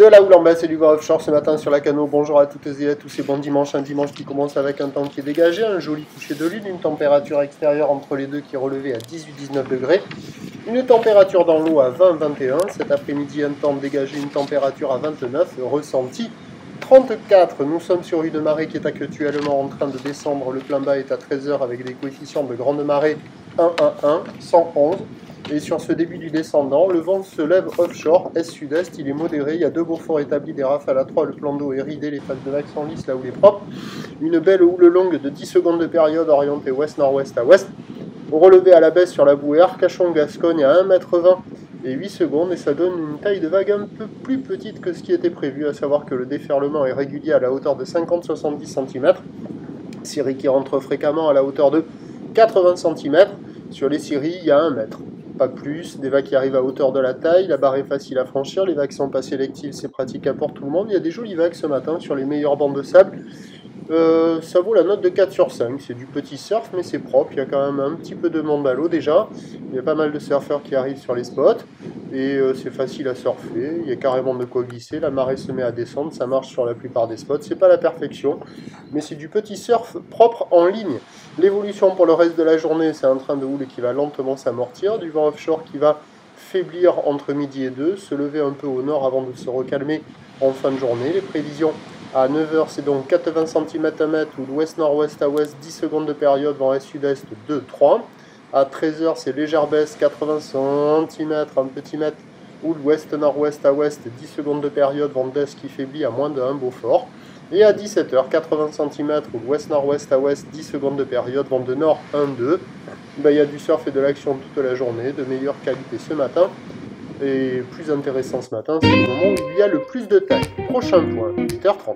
De la houle en baisse et du vent offshore ce matin sur la Cano. Bonjour à toutes et à tous et bon dimanche. Un dimanche qui commence avec un temps qui est dégagé, un joli coucher de lune, une température extérieure entre les deux qui est relevée à 18-19 degrés, une température dans l'eau à 20-21. Cet après-midi, un temps dégagé, une température à 29, ressenti 34. Nous sommes sur une marée qui est actuellement en train de descendre. Le plein bas est à 13h avec des coefficients de grande marée 1,11, 111. Et sur ce début du descendant, le vent se lève offshore, est-sud-est, il est modéré, il y a deux beaux forts établis, des rafales à 3, le plan d'eau est ridé, les phases de vagues sont lisses, la houle est propre. Une belle houle longue de 10 secondes de période orientée ouest-nord-ouest à ouest. Au relevé à la baisse sur la bouée Arcachon-Gascogne à 1,20 m et 8 secondes, et ça donne une taille de vague un peu plus petite que ce qui était prévu, à savoir que le déferlement est régulier à la hauteur de 50-70 cm. Scieries qui rentre fréquemment à la hauteur de 80 cm. Sur les scieries, il y a 1 mètre. Pas plus, des vagues qui arrivent à hauteur de la taille, la barre est facile à franchir, les vagues sont pas sélectives, c'est pratique pour tout le monde. Il y a des jolies vagues ce matin sur les meilleures bandes de sable. Ça vaut la note de 4 sur 5, c'est du petit surf mais c'est propre, il y a quand même un petit peu de monde à l'eau déjà, il y a pas mal de surfeurs qui arrivent sur les spots, et c'est facile à surfer, il y a carrément de quoi glisser, la marée se met à descendre, ça marche sur la plupart des spots, c'est pas la perfection, mais c'est du petit surf propre en ligne. L'évolution pour le reste de la journée, c'est un train de houle qui va lentement s'amortir, du vent offshore qui va faiblir entre midi et 2, se lever un peu au nord avant de se recalmer en fin de journée. Les prévisions à 9h, c'est donc 80 cm à mètre, ou l'ouest-nord-ouest à ouest, 10 secondes de période, vent est-sud-est 2, 3. À 13h, c'est légère baisse, 80 cm, un petit mètre, ou l'ouest-nord-ouest à ouest, 10 secondes de période, vent d'est qui faiblit à moins de 1 Beaufort. Et à 17h, 80 cm, ou l'ouest-nord-ouest à ouest, 10 secondes de période, vent de nord 1, 2. Il y a du surf et de l'action toute la journée, de meilleure qualité ce matin. Et plus intéressant ce matin, c'est le moment où il y a le plus de taille. Prochain point, 8h30.